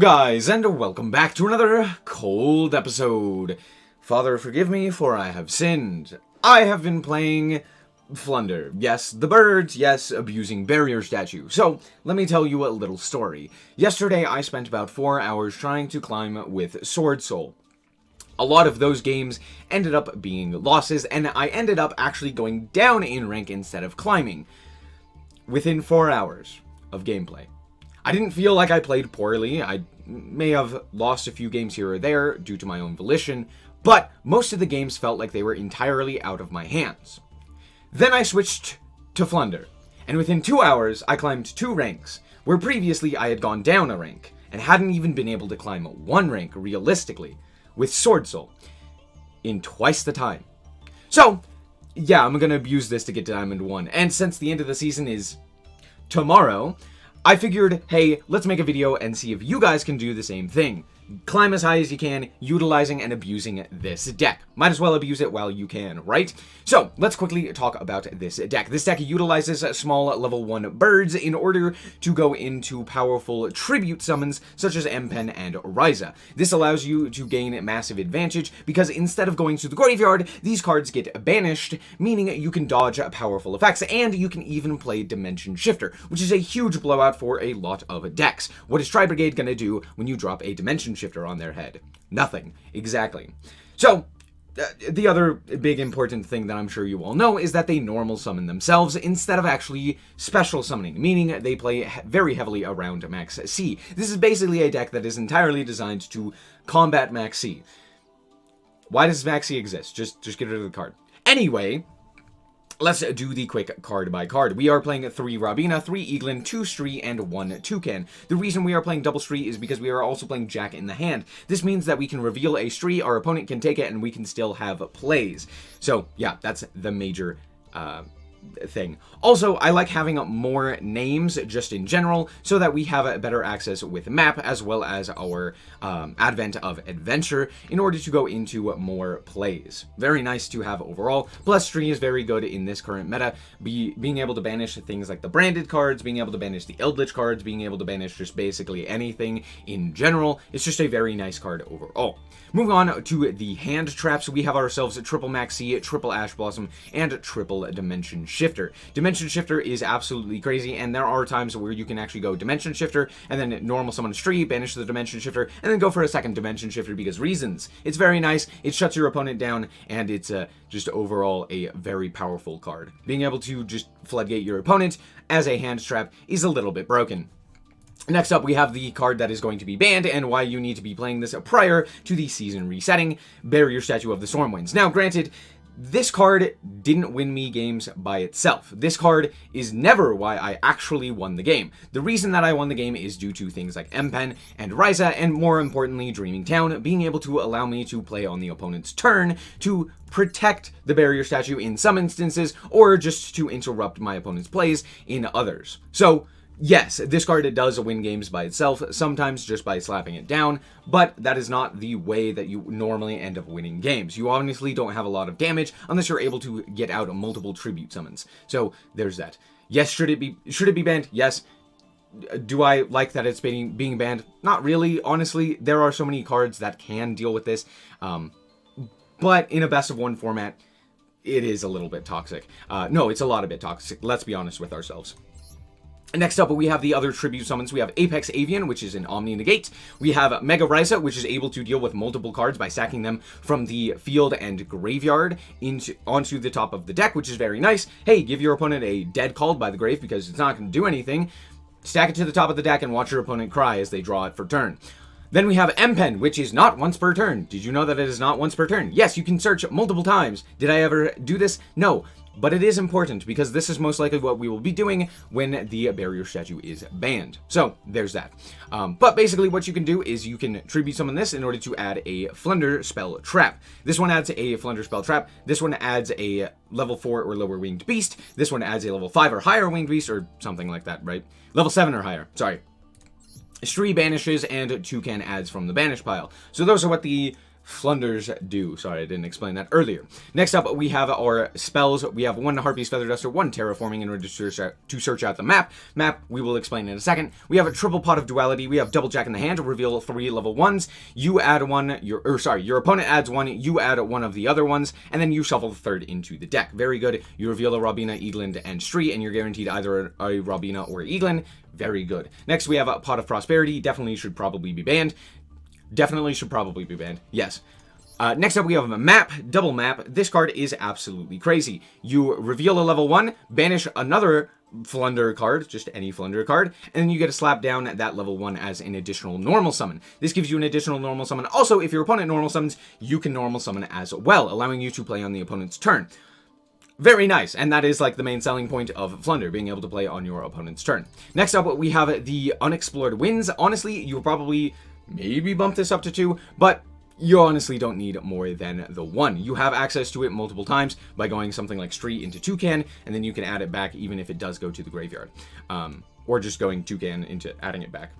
guys, and welcome back to another cold episode. Father, forgive me, for I have sinned. I have been playing Flunder. Yes, the birds. Yes, abusing barrier statue. So, let me tell you a little story. Yesterday, I spent about 4 hours trying to climb with Sword Soul. A lot of those games ended up being losses, and I ended up actually going down in rank instead of climbing within 4 hours of gameplay. I didn't feel like I played poorly. I may have lost a few games here or there due to my own volition, but most of the games felt like they were entirely out of my hands. Then I switched to Flunder, and within 2 hours I climbed 2 ranks, where previously I had gone down a rank, and hadn't even been able to climb 1 rank realistically, with Sword Soul, in twice the time. So, yeah, I'm gonna abuse this to get to Diamond 1, and since the end of the season is tomorrow, I figured, hey, let's make a video and see if you guys can do the same thing. Climb as high as you can, utilizing and abusing this deck. Might as well abuse it while you can, right? So, let's quickly talk about this deck. This deck utilizes small level 1 birds in order to go into powerful tribute summons such as M-Pen and Ryza. This allows you to gain massive advantage because instead of going to the graveyard, these cards get banished, meaning you can dodge powerful effects, and you can even play Dimension Shifter, which is a huge blowout for a lot of decks. What is Tri-Brigade gonna do when you drop a Dimension Shifter on their head? Nothing. Exactly. So, the other big important thing that I'm sure you all know is that they normal summon themselves instead of actually special summoning, meaning they play very heavily around Max C. This is basically a deck that is entirely designed to combat Max C. Why does Max C exist? Just get rid of the card. Anyway, let's do the quick card by card. We are playing 3 Robina, 3 Eaglin, 2 Stree, and 1 Toucan. The reason we are playing double Stree is because we are also playing Jack in the hand. This means that we can reveal a Stree, our opponent can take it, and we can still have plays. So, yeah, that's the major thing. Also, I like having more names just in general so that we have better access with map as well as our advent of adventure in order to go into more plays. Very nice to have overall. Plus, Stree is very good in this current meta, being able to banish things like the branded cards, being able to banish the Eldritch cards, being able to banish just basically anything in general. It's just a very nice card overall. Moving on to the hand traps, we have ourselves a triple Max C, triple Ash Blossom, and triple Dimension Shifter. Dimension Shifter is absolutely crazy, and there are times where you can actually go Dimension Shifter, and then normal summon Stree, banish the Dimension Shifter, and then go for a second Dimension Shifter because reasons. It's very nice, it shuts your opponent down, and it's just overall a very powerful card. Being able to just floodgate your opponent as a hand trap is a little bit broken. Next up, we have the card that is going to be banned and why you need to be playing this prior to the season resetting, Barrier Statue of the Stormwinds. Now, granted, this card didn't win me games by itself. This card is never why I actually won the game. The reason that I won the game is due to things like M-Pen and Ryza, and more importantly, Dreaming Town being able to allow me to play on the opponent's turn to protect the barrier statue in some instances, or just to interrupt my opponent's plays in others. So, yes, this card does win games by itself, sometimes just by slapping it down, but that is not the way that you normally end up winning games. You obviously don't have a lot of damage unless you're able to get out multiple tribute summons. So there's that. Yes, should it be banned? Yes. Do I like that it's being banned? Not really. Honestly, there are so many cards that can deal with this, but in a best of 1 format, it is a little bit toxic. No, it's a lot of bit toxic. Let's be honest with ourselves. Next up, we have the other tribute summons. We have Apex Avian, which is an Omni Negate. We have Mega Ryza, which is able to deal with multiple cards by stacking them from the field and graveyard onto the top of the deck, which is very nice. Hey, give your opponent a dead called by the grave because it's not going to do anything. Stack it to the top of the deck and watch your opponent cry as they draw it for turn. Then we have M-Pen, which is not once per turn. Did you know that it is not once per turn? Yes, you can search multiple times. Did I ever do this? No. But it is important because this is most likely what we will be doing when the barrier statue is banned. So there's that. But basically what you can do is you can tribute summon this in order to add a Flunder spell trap. This one adds a Flunder spell trap. This one adds a level 4 or lower winged beast. This one adds a level 5 or higher winged beast or something like that, right? Level 7 or higher, sorry. Stree banishes and Toucan adds from the banish pile. So those are what the Flunders do. Sorry, I didn't explain that earlier. Next up, we have our spells. We have 1 Harpy's Feather Duster, 1 Terraforming in order to search out the map. We will explain in a second. We have a triple pot of Duality. We have Double Jack in the hand, reveal 3 level 1s. You add 1, your opponent adds 1, you add 1 of the other ones, and then you shuffle the third into the deck. Very good. You reveal a Robina, Eaglin, and Stree, and you're guaranteed either a Robina or Eaglin. Very good. Next, we have a Pot of Prosperity. Definitely should probably be banned. Yes. Next up, we have a map, double map. This card is absolutely crazy. You reveal a level 1, banish another Flunder card, just any Flunder card, and then you get to slap down that level 1 as an additional normal summon. This gives you an additional normal summon. Also, if your opponent normal summons, you can normal summon as well, allowing you to play on the opponent's turn. Very nice, and that is like the main selling point of Flunder, being able to play on your opponent's turn. Next up, we have the Unexplored Winds. Honestly, you probably maybe bump this up to 2, but you honestly don't need more than the 1. You have access to it multiple times by going something like Street into Toucan, and then you can add it back even if it does go to the graveyard. Or just going Toucan into adding it back.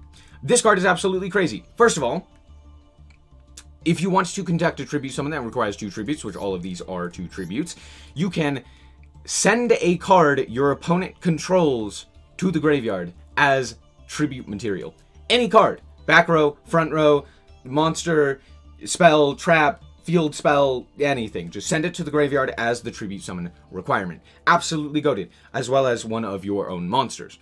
This card is absolutely crazy. First of all, if you want to conduct a tribute summon that requires 2 tributes, which all of these are 2 tributes, you can send a card your opponent controls to the graveyard as tribute material. Any card. Back row, front row, monster, spell, trap, field spell, anything. Just send it to the graveyard as the tribute summon requirement. Absolutely goated. As well as one of your own monsters.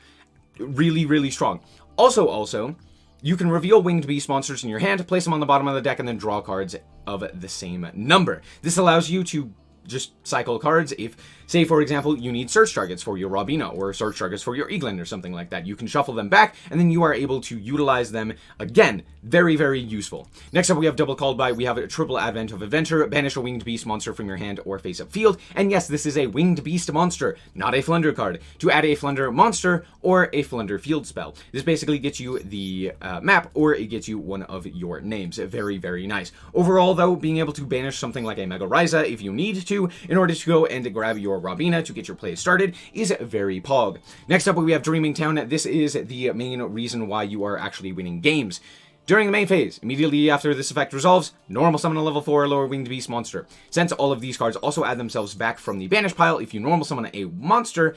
Really, really strong. Also, you can reveal Winged Beast monsters in your hand, place them on the bottom of the deck, and then draw cards of the same number. This allows you to just cycle cards if, say, for example, you need search targets for your Robina or search targets for your Eaglin or something like that. You can shuffle them back, and then you are able to utilize them again. Very, very useful. Next up, we have Double Called By. We have a triple Advent of Adventure. Banish a Winged Beast monster from your hand or face-up field. And yes, this is a Winged Beast monster, not a Flunder card. To add a Flunder monster or a Flunder field spell. This basically gets you the map, or it gets you one of your names. Very, very nice. Overall, though, being able to banish something like a Mega Raiza if you need to, in order to go and grab your Robina to get your play started, is very pog. Next up, we have Dreaming Town. This is the main reason why you are actually winning games. During the main phase, immediately after this effect resolves, normal summon a level 4 lower Winged Beast monster. Since all of these cards also add themselves back from the banish pile if you normal summon a monster,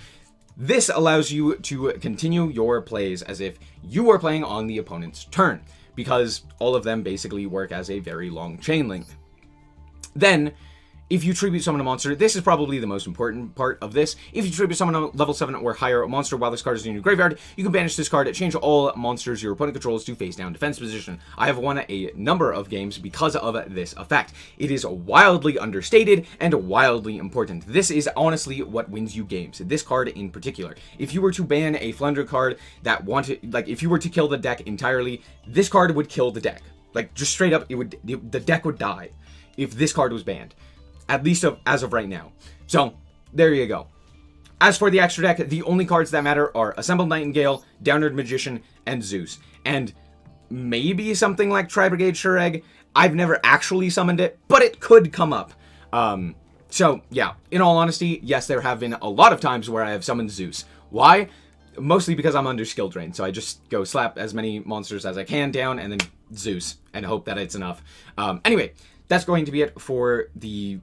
this allows you to continue your plays as if you are playing on the opponent's turn, because all of them basically work as a very long chain link. Then, if you tribute summon a monster, this is probably the most important part of this. If you tribute summon a level 7 or higher monster while this card is in your graveyard, you can banish this card, change all monsters your opponent controls to face down defense position. I have won a number of games because of this effect. It is wildly understated and wildly important. This is honestly what wins you games. This card in particular. If you were to ban a Flunder card that wanted, like if you were to kill the deck entirely, this card would kill the deck. Like just straight up, the deck would die if this card was banned. At least as of right now. So, there you go. As for the extra deck, the only cards that matter are Assembled Nightingale, Downward Magician, and Zeus. And maybe something like Tri-Brigade Shureg. I've never actually summoned it, but it could come up. So, yeah. In all honesty, yes, there have been a lot of times where I have summoned Zeus. Why? Mostly because I'm under skill drain. So I just go slap as many monsters as I can down, and then Zeus, and hope that it's enough. Anyway, that's going to be it for the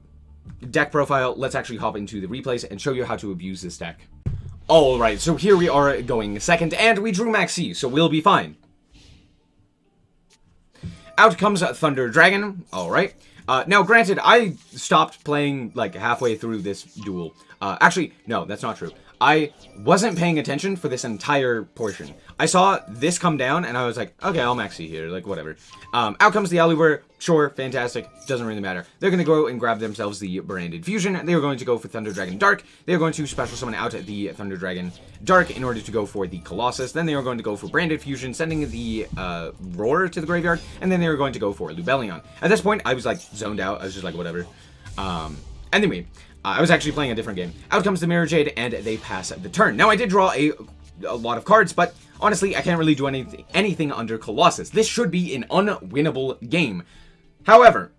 deck profile. Let's actually hop into the replays and show you how to abuse this deck. Alright, so here we are going second, and we drew Maxi, so we'll be fine. Out comes Thunder Dragon. Alright. Now, granted, I stopped playing, like, halfway through this duel. Actually, no, that's not true. I wasn't paying attention for this entire portion. I saw this come down, and I was like, okay, I'll maxi here, like, whatever. Out comes the Aliware. Sure, fantastic. Doesn't really matter. They're going to go and grab themselves the Branded Fusion. They are going to go for Thunder Dragon Dark. They are going to special summon out the Thunder Dragon Dark in order to go for the Colossus. Then they are going to go for Branded Fusion, sending the Roar to the graveyard. And then they are going to go for Lubellion. At this point, I was, like, zoned out. I was just like, whatever. Anyway, I was actually playing a different game. Out comes the Mirror Jade, and they pass the turn. Now, I did draw a lot of cards, but honestly, I can't really do anything under Colossus. This should be an unwinnable game. However,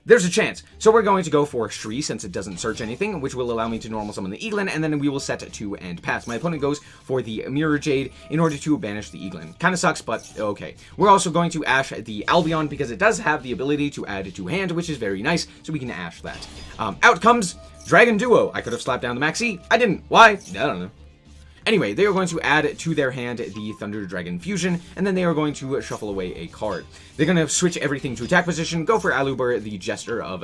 there's a chance. So we're going to go for Shree since it doesn't search anything, which will allow me to normal summon the Eaglin, and then we will set to and pass. My opponent goes for the Mirror Jade in order to banish the Eaglin. Kind of sucks, but okay. We're also going to Ash the Albion because it does have the ability to add to hand, which is very nice, so we can Ash that. Out comes Dragon Duo. I could have slapped down the Maxi. I didn't. Why? I don't know. Anyway, they are going to add to their hand the Thunder Dragon Fusion, and then they are going to shuffle away a card. They're going to switch everything to attack position, go for Aluber, the Jester of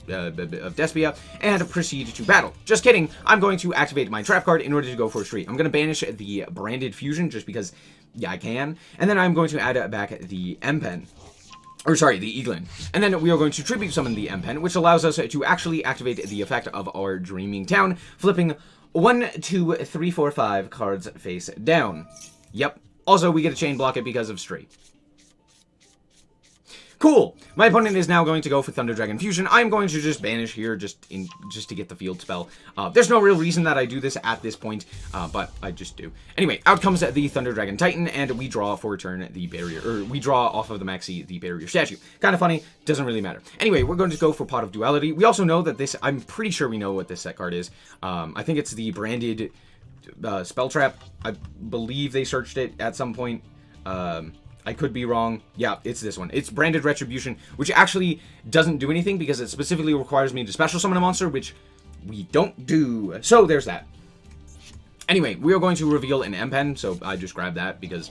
Despia, and proceed to battle. Just kidding, I'm going to activate my trap card in order to go for a Shree. I'm going to banish the Branded Fusion just because, yeah, I can, and then I'm going to add back the M-Pen. Or sorry, the Eaglin. And then we are going to tribute summon the M-Pen, which allows us to actually activate the effect of our Dreaming Town, flipping 1, 2, 3, 4, 5 cards face down. Yep. Also, we get to chain block it because of Shree. Cool. My opponent is now going to go for Thunder Dragon Fusion. I'm going to just banish here just to get the field spell. There's no real reason that I do this at this point, but I just do. Anyway, out comes the Thunder Dragon Titan, and we draw for a turn the barrier, or we draw off of the Maxi the barrier statue. Kind of funny, doesn't really matter. Anyway, we're going to go for Pot of Duality. We also know that this, I'm pretty sure we know what this set card is. I think it's the Branded Spell Trap. I believe they searched it at some point. I could be wrong. Yeah, it's this one. It's Branded Retribution, which actually doesn't do anything because it specifically requires me to special summon a monster, which we don't do. So there's that. Anyway, we are going to reveal an M-Pen, so I just grabbed that because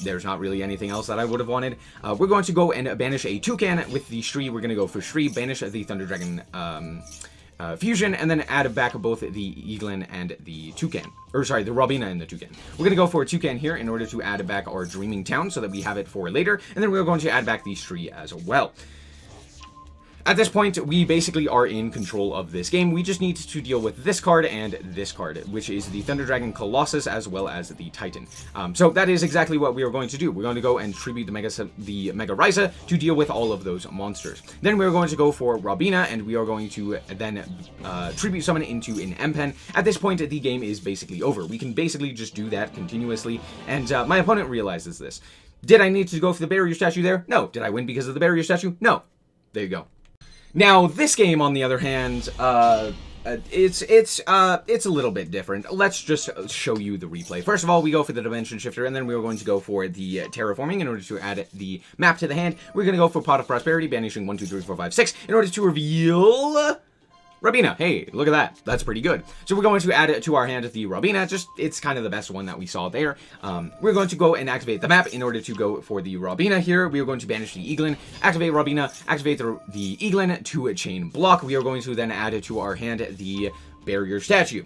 there's not really anything else that I would have wanted. We're going to go and banish a Toucan with the Shree. We're going to go for Shree, banish the Thunder Dragon Fusion, and then add back both the Eaglin and the Toucan. Or sorry, the Robina and the Toucan. We're going to go for a Toucan here in order to add back our Dreaming Town so that we have it for later, and then we're going to add back the Shree as well. At this point, we basically are in control of this game. We just need to deal with this card and this card, which is the Thunder Dragon Colossus as well as the Titan. So that is exactly what we are going to do. We're going to go and tribute the Mega Raiza to deal with all of those monsters. Then we're going to go for Robina, and we are going to then tribute summon into an M-Pen. At this point, the game is basically over. We can basically just do that continuously, and my opponent realizes this. Did I need to go for the barrier statue there? No. Did I win because of the barrier statue? No. There you go. Now, this game, on the other hand, it's a little bit different. Let's just show you the replay. First of all, we go for the Dimension Shifter, and then we're going to go for the Terraforming in order to add the map to the hand. We're going to go for Pot of Prosperity, banishing 1, 2, 3, 4, 5, 6, in order to reveal Robina. Hey, look at that. That's pretty good. So we're going to add it to our hand the Robina. It's kind of the best one that we saw there. We're going to go and activate the map in order to go for the Robina here. We are going to banish the Eaglin, activate Robina, activate the Eaglin to a chain block. We are going to then add it to our hand the Barrier Statue.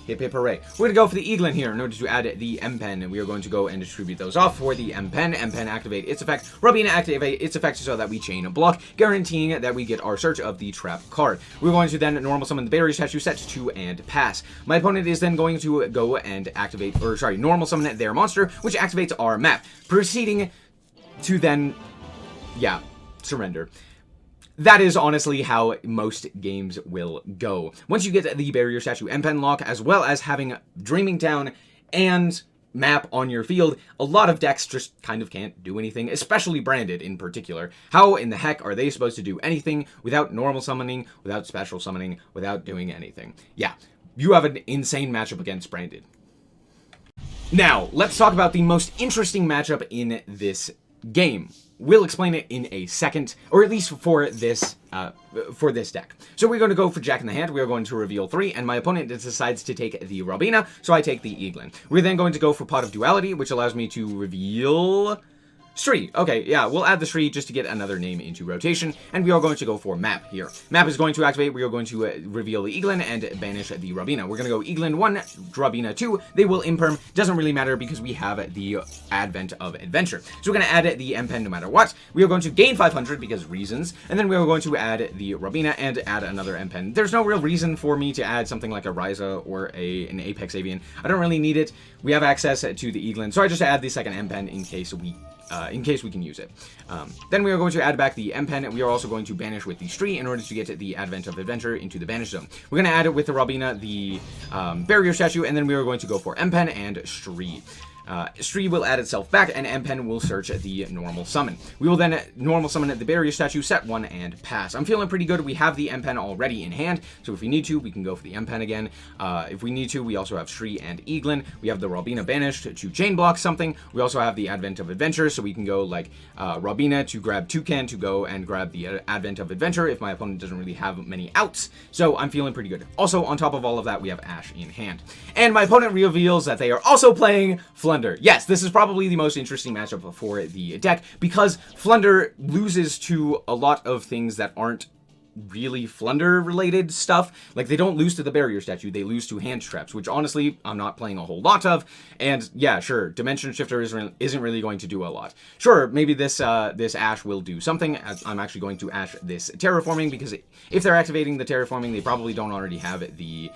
Hip hip hooray. We're going to go for the Eaglin here in order to add the M-Pen, and we are going to go and distribute those off for the M-Pen. M-Pen activate its effect. Robina activate its effect so that we chain a block, guaranteeing that we get our search of the trap card. We're going to then normal summon the Barrier Statue, set to and pass. My opponent is then going to go and activate, or sorry, normal summon their monster, which activates our map, proceeding to then, yeah, surrender. That is honestly how most games will go. Once you get the Barrier Statue M-Pen lock, as well as having Dreaming Town and map on your field, a lot of decks just kind of can't do anything, especially Branded in particular. How in the heck are they supposed to do anything without normal summoning, without special summoning, without doing anything? Yeah, you have an insane matchup against Branded. Now, let's talk about the most interesting matchup in this game. We'll explain it in a second, or at least for this deck. So we're going to go for Jack in the Hand. We are going to reveal 3, and my opponent decides to take the Robina, so I take the Eaglin. We're then going to go for Pot of Duality, which allows me to reveal Shree. Okay, yeah, we'll add the Shree just to get another name into rotation, and we are going to go for Map here. Map is going to activate. We are going to reveal the Eaglin and banish the Robina. We're going to go Eaglin 1, Robina 2. They will imperm. Doesn't really matter because we have the Advent of Adventure. So we're going to add the M-Pen no matter what. We are going to gain 500 because reasons, and then we are going to add the Robina and add another M-Pen. There's no real reason for me to add something like a Raiza or an Apex Avian. I don't really need it. We have access to the Eaglin, so I just add the second M-Pen in case we can use it. Then we are going to add back the M-Pen, and we are also going to banish with the Shree in order to get the Advent of Adventure into the Banish Zone. We're going to add it with the Robina, the Barrier Statue, and then we are going to go for M-Pen and Shree. Stree will add itself back, and M-Pen will search the normal summon. We will then normal summon the barrier statue, set 1, and pass. I'm feeling pretty good. We have the M-Pen already in hand, so if we need to, we can go for the M-Pen again. If we need to, we also have Stree and Eaglin. We have the Robina banished to chain block something. We also have the Advent of Adventure, so we can go like Robina to grab Toucan to go and grab the Advent of Adventure if my opponent doesn't really have many outs. So I'm feeling pretty good. Also, on top of all of that, we have Ash in hand. And my opponent reveals that they are also playing Flunder. Yes, this is probably the most interesting matchup for the deck, because Flunder loses to a lot of things that aren't really Flunder related stuff. Like, they don't lose to the barrier statue, they lose to hand traps, which honestly I'm not playing a whole lot of. And yeah, sure, Dimension Shifter isn't really going to do a lot. Sure, maybe this Ash will do something, as I'm actually going to Ash this Terraforming, because if they're activating the Terraforming, they probably don't already have the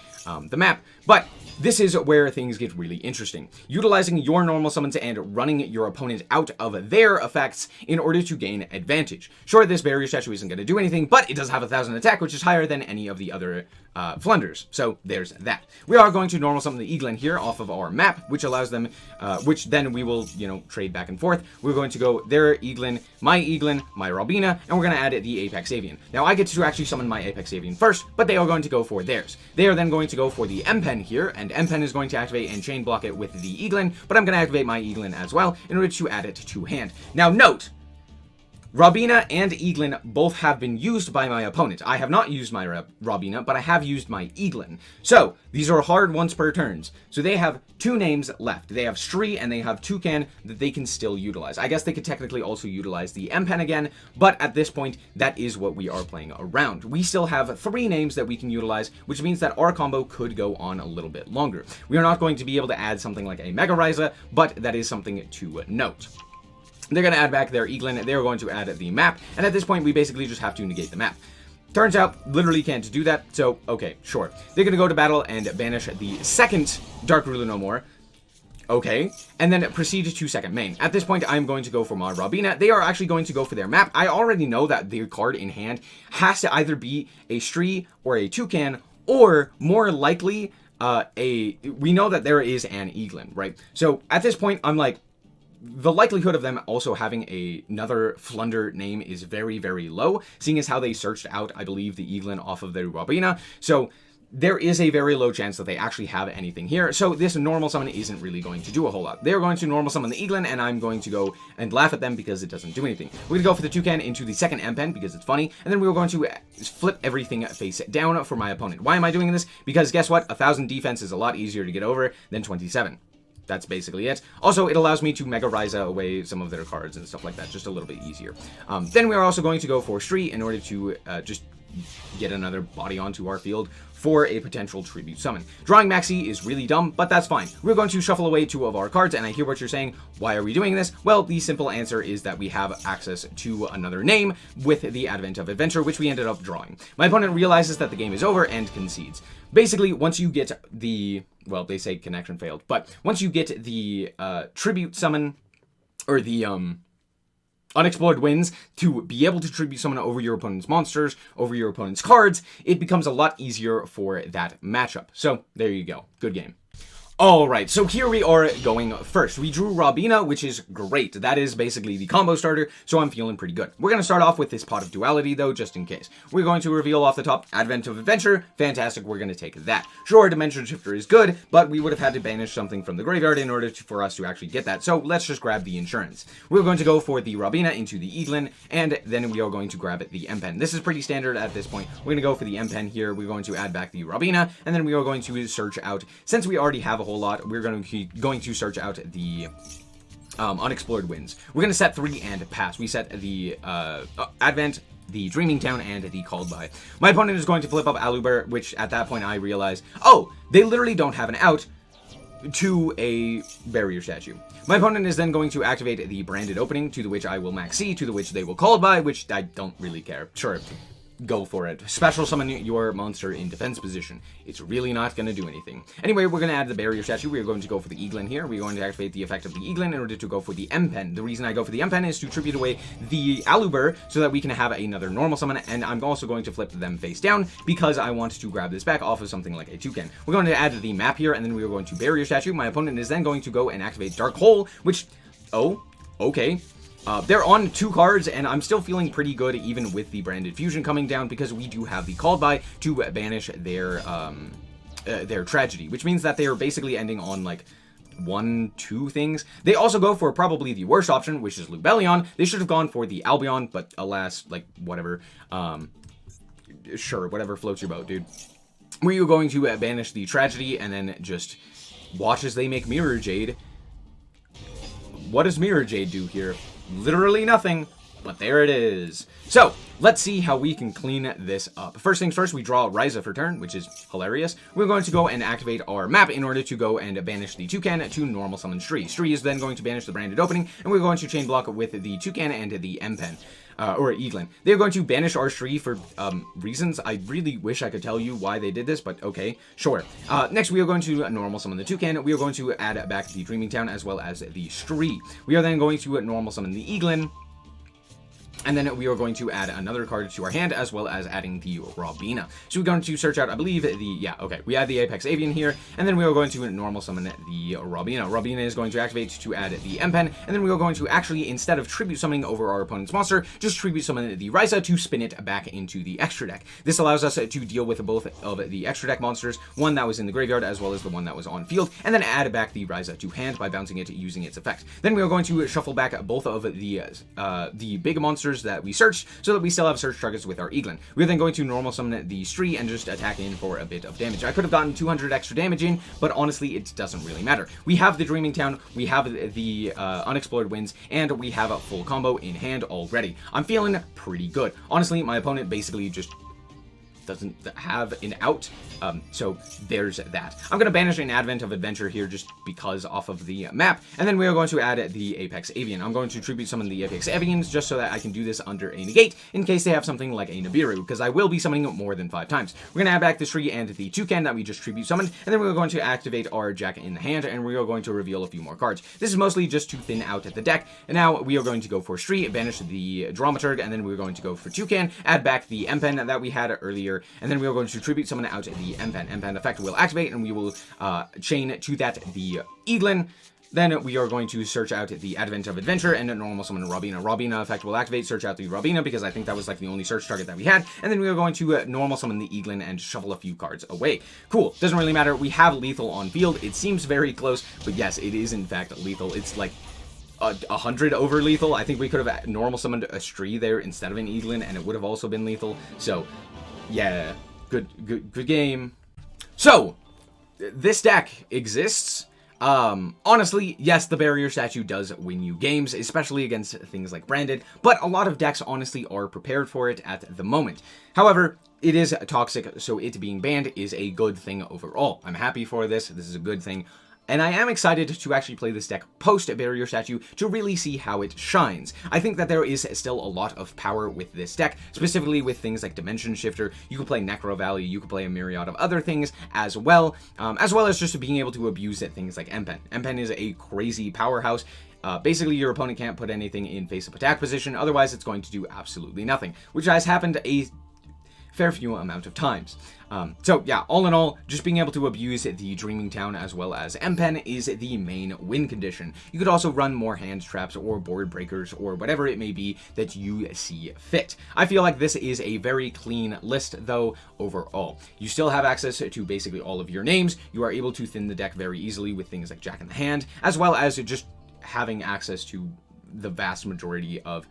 map. But this is where things get really interesting. Utilizing your normal summons and running your opponent out of their effects in order to gain advantage. Sure, this barrier statue isn't going to do anything, but it does have 1,000 attack, which is higher than any of the other Flunders. So there's that. We are going to normal summon the Eaglin here off of our map, which allows them, which then we will, trade back and forth. We're going to go their Eaglin, my Robina, and we're going to add the Apex Avian. Now I get to actually summon my Apex Avian first, but they are going to go for theirs. They are then going to go for the M-Pen here, and M-Pen is going to activate and chain block it with the Eaglin, but I'm going to activate my Eaglin as well in order to add it to hand. Now note, Robina and Eaglin both have been used by my opponent. I have not used my Robina, but I have used my Eaglin. So, these are hard once per turns. So they have 2 names left. They have Stree and they have Toucan that they can still utilize. I guess they could technically also utilize the M-Pen again, but at this point, that is what we are playing around. We still have 3 names that we can utilize, which means that our combo could go on a little bit longer. We are not going to be able to add something like a Mega Ryza, but that is something to note. They're going to add back their Eaglin, they're going to add the map, and at this point we basically just have to negate the map. Turns out, literally can't do that, so okay, sure. They're going to go to battle and banish the second Dark Ruler No More. Okay, and then proceed to second main. At this point, I'm going to go for my Robina. They are actually going to go for their map. I already know that their card in hand has to either be a Stree or a Toucan, or more likely, we know that there is an Eaglin, right? So at this point, I'm like, the likelihood of them also having another Flunder name is very, very low, seeing as how they searched out, I believe, the Eaglin off of their Robina. So there is a very low chance that they actually have anything here. So this normal summon isn't really going to do a whole lot. They're going to normal summon the Eaglin, and I'm going to go and laugh at them because it doesn't do anything. We're going to go for the Toucan into the second M-Pen because it's funny, and then we're going to flip everything face down for my opponent. Why am I doing this? Because guess what? 1,000 defense is a lot easier to get over than 27. That's basically it. Also, it allows me to Mega Ryza away some of their cards and stuff like that, just a little bit easier. Then we are also going to go for Stree in order to just get another body onto our field for a potential tribute summon. Drawing Maxi is really dumb, but that's fine. We're going to shuffle away 2 of our cards, and I hear what you're saying. Why are we doing this? Well, the simple answer is that we have access to another name with the Advent of Adventure, which we ended up drawing. My opponent realizes that the game is over and concedes. Basically, once you get the, well, they say connection failed, but once you get the tribute summon, or the Unexplored Winds, to be able to tribute summon over your opponent's monsters, over your opponent's cards, it becomes a lot easier for that matchup. So, there you go. Good game. Alright, so here we are going first. We drew Robina, which is great. That is basically the combo starter, so I'm feeling pretty good. We're going to start off with this Pot of Duality, though, just in case. We're going to reveal off the top Advent of Adventure. Fantastic, we're going to take that. Sure, Dimension Shifter is good, but we would have had to banish something from the graveyard in order for us to actually get that, so let's just grab the insurance. We're going to go for the Robina into the Eaglin, and then we are going to grab the M-Pen. This is pretty standard at this point. We're going to go for the M-Pen here. We're going to add back the Robina, and then we are going to search out, since we already have a whole lot, we're going to search out the Unexplored Winds. We're going to set 3 and pass. We set the Advent, the Dreaming Town, and the Called By. My opponent is going to flip up Aluber, which at that point I realize, oh, they literally don't have an out to a barrier statue. My opponent is then going to activate the Branded Opening, to the which I will Max C, to the which they will Called By, which I don't really care. Sure. go for it. Special summon your monster in defense position. It's really not going to do anything. Anyway, we're going to add the barrier statue. We're going to go for the Eaglin here. We're going to activate the effect of the Eaglin in order to go for the M-Pen. The reason I go for the M-Pen is to tribute away the Aluber so that we can have another normal summon, and I'm also going to flip them face down because I want to grab this back off of something like a toucan. We're going to add the map here, and then we are going to barrier statue. My opponent is then going to go and activate Dark Hole, which, oh, okay. They're on 2 cards, and I'm still feeling pretty good even with the Branded Fusion coming down because we do have the Called By to banish their Tragedy, which means that they are basically ending on, like, 1-2 things. They also go for probably the worst option, which is Lubellion. They should have gone for the Albion, but alas, like, whatever. Sure, whatever floats your boat, dude. Where you're going to banish the Tragedy and then just watch as they make Mirror Jade. What does Mirror Jade do here? Literally nothing, but there it is. So, let's see how we can clean this up. First things first, we draw Ryza for turn, which is hilarious. We're going to go and activate our map in order to go and banish the Toucan to normal summon Stree. Stree is then going to banish the Branded Opening, and we're going to chain block with the Toucan and the M-Pen. Or Eaglin. They're going to banish our Stree for reasons. I really wish I could tell you why they did this, but okay, sure. Next, we are going to normal summon the Toucan. We are going to add back the Dreaming Town as well as the Stree. We are then going to normal summon the Eaglin. And then we are going to add another card to our hand, as well as adding the Robina. So we're going to search out, I believe, we add the Apex Avian here, and then we are going to normal summon the Robina. Robina is going to activate to add the M-Pen, and then we are going to actually, instead of tribute summoning over our opponent's monster, just tribute summon the Ryza to spin it back into the extra deck. This allows us to deal with both of the extra deck monsters, one that was in the graveyard, as well as the one that was on field, and then add back the Ryza to hand by bouncing it using its effect. Then we are going to shuffle back both of the big monsters that we searched, so that we still have search targets with our Eaglin. We're then going to normal summon the Stree and just attack in for a bit of damage. I could have gotten 200 extra damage in, but honestly, it doesn't really matter. We have the Dreaming Town, we have the Unexplored Winds, and we have a full combo in hand already. I'm feeling pretty good. Honestly, my opponent basically just doesn't have an out, so there's that. I'm going to banish an Advent of Adventure here just because off of the map, and then we are going to add the Apex Avian. I'm going to tribute summon the Apex Avians just so that I can do this under a negate in case they have something like a Nibiru, because I will be summoning more than 5 times. We're going to add back the Stree and the Toucan that we just tribute summoned, and then we're going to activate our Jack in the hand, and we are going to reveal a few more cards. This is mostly just to thin out the deck, and now we are going to go for Stree, banish the Dramaturg, and then we're going to go for Toucan, add back the M-Pen that we had earlier, and then we are going to tribute summon out the M-Pen. M-Pen effect will activate, and we will chain to that the Eaglin. Then we are going to search out the Advent of Adventure and normal summon Robina. Robina effect will activate, search out the Robina, because I think that was like the only search target that we had. And then we are going to normal summon the Eaglin and shuffle a few cards away. Cool, doesn't really matter. We have lethal on field. It seems very close, but yes, it is in fact lethal. It's like 100 over lethal. I think we could have normal summoned a Stree there instead of an Eaglin, and it would have also been lethal. So, yeah, good game. So, this deck exists. Honestly, yes, the barrier statue does win you games, especially against things like Branded, but a lot of decks honestly are prepared for it at the moment. However, it is toxic, so it being banned is a good thing overall. I'm happy for this. This is a good thing. And I am excited to actually play this deck post-Barrier Statue to really see how it shines. I think that there is still a lot of power with this deck, specifically with things like Dimension Shifter. You can play Necro Valley, you can play a myriad of other things as well as just being able to abuse things like M-Pen. M-Pen is a crazy powerhouse. Basically, your opponent can't put anything in face-up attack position, otherwise it's going to do absolutely nothing, which has happened a fair few amount of times. So yeah, all in all, just being able to abuse the Dreaming Town as well as M-Pen is the main win condition. You could also run more hand traps or board breakers or whatever it may be that you see fit. I feel like this is a very clean list though overall. You still have access to basically all of your names. You are able to thin the deck very easily with things like Jack in the Hand, as well as just having access to the vast majority of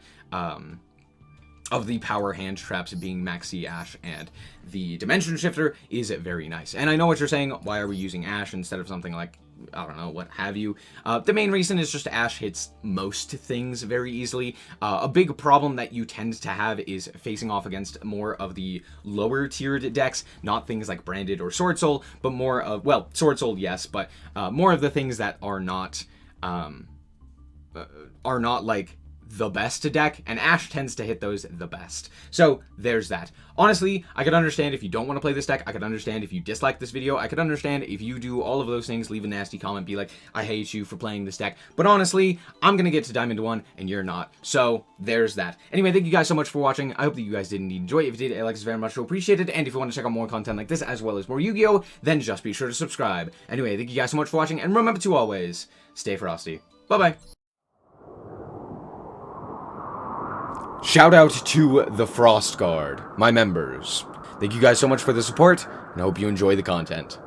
the power hand traps being Maxi Ash, and the Dimension Shifter is very nice. And I know what you're saying, why are we using Ash instead of something like, I don't know, what have you. The main reason is just Ash hits most things very easily. A big problem that you tend to have is facing off against more of the lower tiered decks, not things like Branded or Sword Soul, but more of, well, Sword Soul, yes, but more of the things that are not like the best deck, and Ash tends to hit those the best. So there's that. Honestly, I could understand if you don't want to play this deck. I could understand if you dislike this video. I could understand if you do all of those things, leave a nasty comment, be like, I hate you for playing this deck. But honestly, I'm going to get to Diamond 1, and you're not. So there's that. Anyway, thank you guys so much for watching. I hope that you guys did indeed enjoy. If you did, I like this very much, so appreciate it. And if you want to check out more content like this, as well as more Yu-Gi-Oh!, then just be sure to subscribe. Anyway, thank you guys so much for watching, and remember to always stay frosty. Bye-bye. Shout out to the Frost Guard, my members. Thank you guys so much for the support, and I hope you enjoy the content.